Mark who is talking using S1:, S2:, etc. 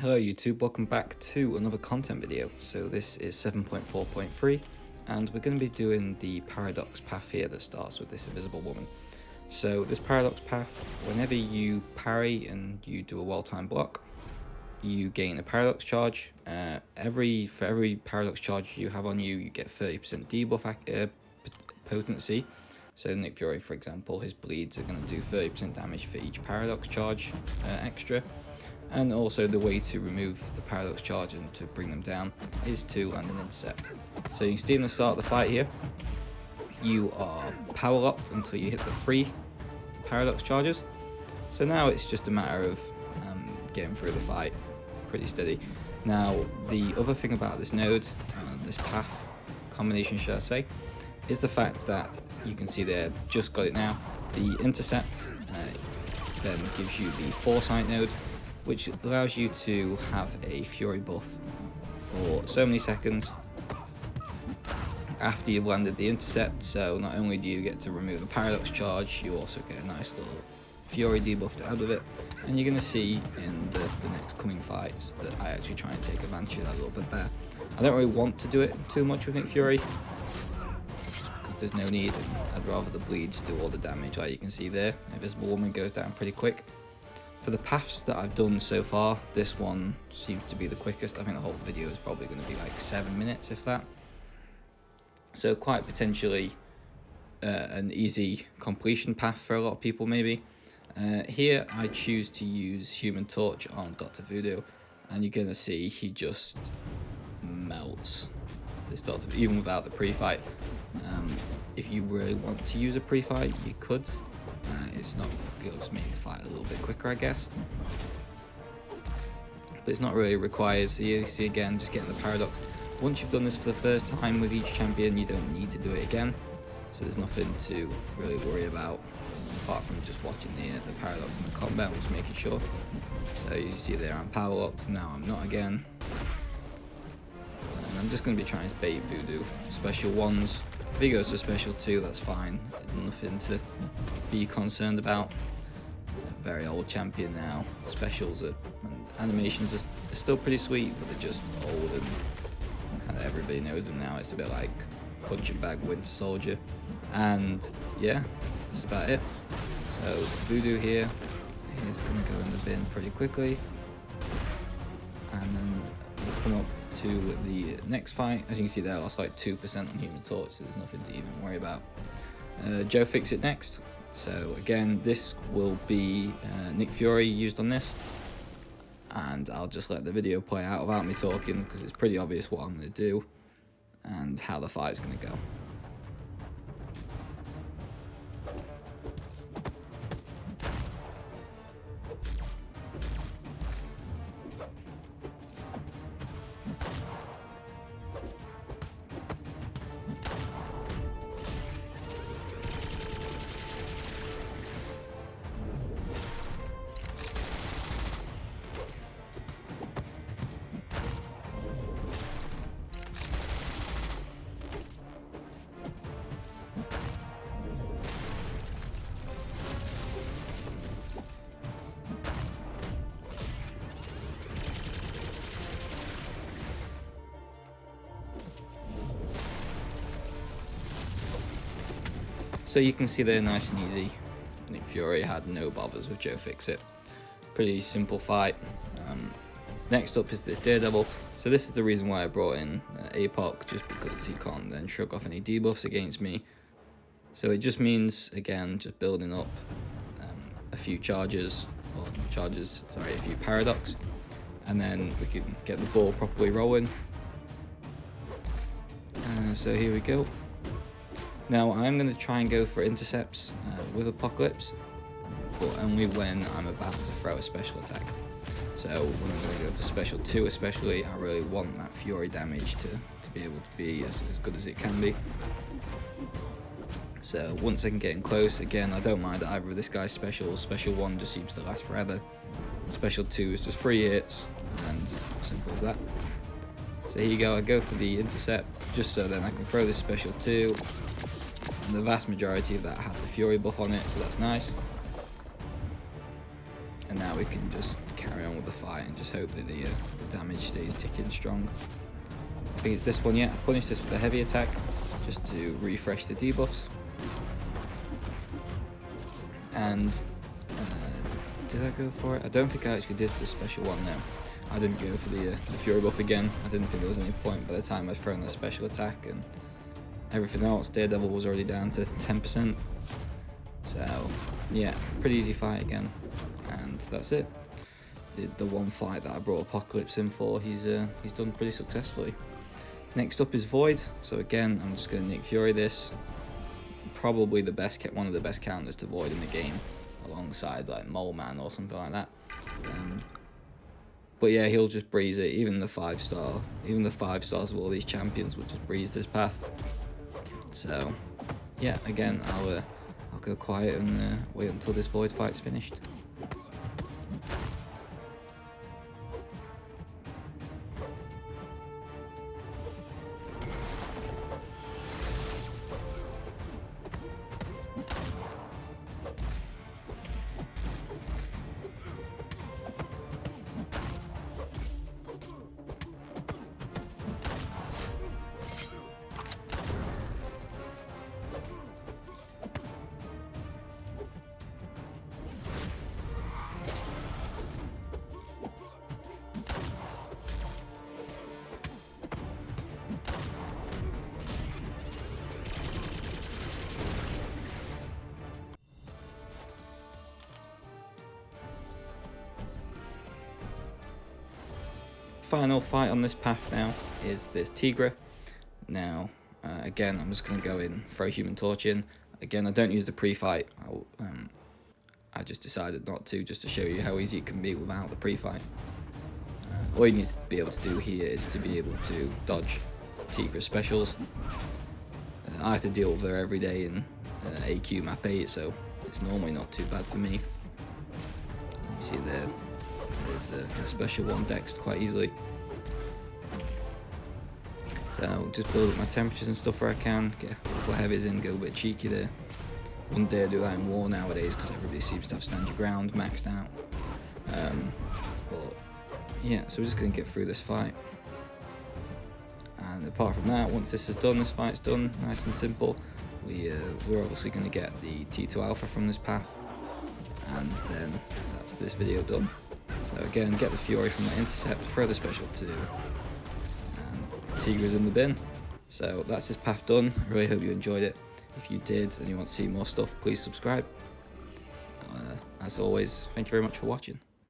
S1: Hello YouTube, welcome back to another content video. So this is 7.4.3 and we're going to be doing the paradox path here that starts with this invisible woman. So this paradox path, whenever you parry and you do a well-timed block, you gain a paradox charge. For every paradox charge you have on you, you get 30% debuff potency. So Nick Fury, for example, his bleeds are going to do 30% damage for each paradox charge extra. And also the way to remove the paradox charge and to bring them down is to land an intercept. So you can see in the start of the fight here, you are power locked until you hit the 3 paradox charges. So now it's just a matter of getting through the fight pretty steady. Now the other thing about this node, this path combination should I say, is the fact that you can see there, just got it now, the intercept then gives you the foresight node, which allows you to have a fury buff for so many seconds after you've landed the intercept. So not only do you get to remove the paradox charge, you also get a nice little fury debuff to add with it. And you're going to see in the next coming fights that I actually try and take advantage of that a little bit there. I don't really want to do it too much with Nick Fury, because there's no need, and I'd rather the bleeds do all the damage. Like you can see there, Invisible Woman goes down pretty quick. For the paths that I've done so far, this one seems to be the quickest. I think the whole video is probably going to be like 7 minutes, if that. So quite potentially an easy completion path for a lot of people maybe. Here I choose to use Human Torch on Dr. Voodoo, and you're going to see he just melts this Dr. Voodoo, even without the pre-fight. If you really want to use a pre-fight, you could. It'll just make the fight a little bit quicker, I guess. But it's not really required. So you see again, just getting the paradox. Once you've done this for the first time with each champion, you don't need to do it again. So there's nothing to really worry about, apart from just watching the paradox and the combat, and just making sure. So you see there, I'm power locked, now I'm not again. And I'm just going to be trying to bait Voodoo. Special 1s. If he goes to special 2, that's fine. Nothing to be concerned about. A very old champion now. Specials and animations are still pretty sweet, but they're just old and kind of everybody knows them now. It's a bit like Punching Bag Winter Soldier. And yeah, that's about it. So Voodoo here is going to go in the bin pretty quickly. And then we'll come up to the next fight. As you can see there, I lost like 2% on Human Torch, so there's nothing to even worry about. Joe Fix-It next. So again, this will be Nick Fury used on this, and I'll just let the video play out without me talking, because it's pretty obvious what I'm going to do and how the fight's going to go. So you can see there, nice and easy. Nick Fury had no bothers with Joe Fix-It. Pretty simple fight. Next up is this Daredevil. So this is the reason why I brought in APOC, just because he can't then shrug off any debuffs against me. So it just means, again, just building up a few charges, or not charges, sorry, a few paradox, and then we can get the ball properly rolling. So here we go. Now I'm going to try and go for intercepts with Apocalypse, but only when I'm about to throw a special attack. So when I'm going to go for special 2 especially, I really want that fury damage to be able to be as good as it can be. So once I can get in close, again, I don't mind either of this guy's specials. Special 1 just seems to last forever. Special 2 is just 3 hits, and simple as that. So here you go, I go for the intercept, just so then I can throw this special 2. And the vast majority of that had the fury buff on it, so that's nice. And now we can just carry on up the fight and just hope that the damage stays ticking strong. I think it's this one, yeah. I punish this with a heavy attack just to refresh the debuffs. And did I go for it? I don't think I actually did for the special one, no. I didn't go for the Fury buff again. I didn't think there was any point by the time I'd thrown the special attack, and everything else, Daredevil was already down to 10%. So, yeah, pretty easy fight again. And that's it. The one fight that I brought Apocalypse in for, he's done pretty successfully. Next up is Void. So again, I'm just going to Nick Fury this. Probably one of the best counters to Void in the game, alongside like Mole Man or something like that. But yeah, he'll just breeze it. Even the 5-stars of all these champions will just breeze this path. So yeah, again, I'll go quiet and wait until this Void fight's finished. Final fight on this path now is this Tigra. Now, again, I'm just going to go in, throw Human Torch in. Again, I don't use the pre-fight. I just decided not to, just to show you how easy it can be without the pre-fight. All you need to be able to do here is to be able to dodge Tigra specials. I have to deal with her every day in AQ map 8, so it's normally not too bad for me. You see there. There's a special one dexed quite easily. So just build up my temperatures and stuff where I can, get a couple of heavies in, go a bit cheeky there. One day I do that in war nowadays because everybody seems to have stand your ground maxed out. But yeah, so we're just going to get through this fight. And apart from that, once this is done, this fight's done, nice and simple. We're obviously going to get the T2 Alpha from this path. And then that's this video done. So again, get the Fury from the intercept, throw the special 2, and Tigra's in the bin. So that's this path done. I really hope you enjoyed it. If you did and you want to see more stuff, please subscribe. As always, thank you very much for watching.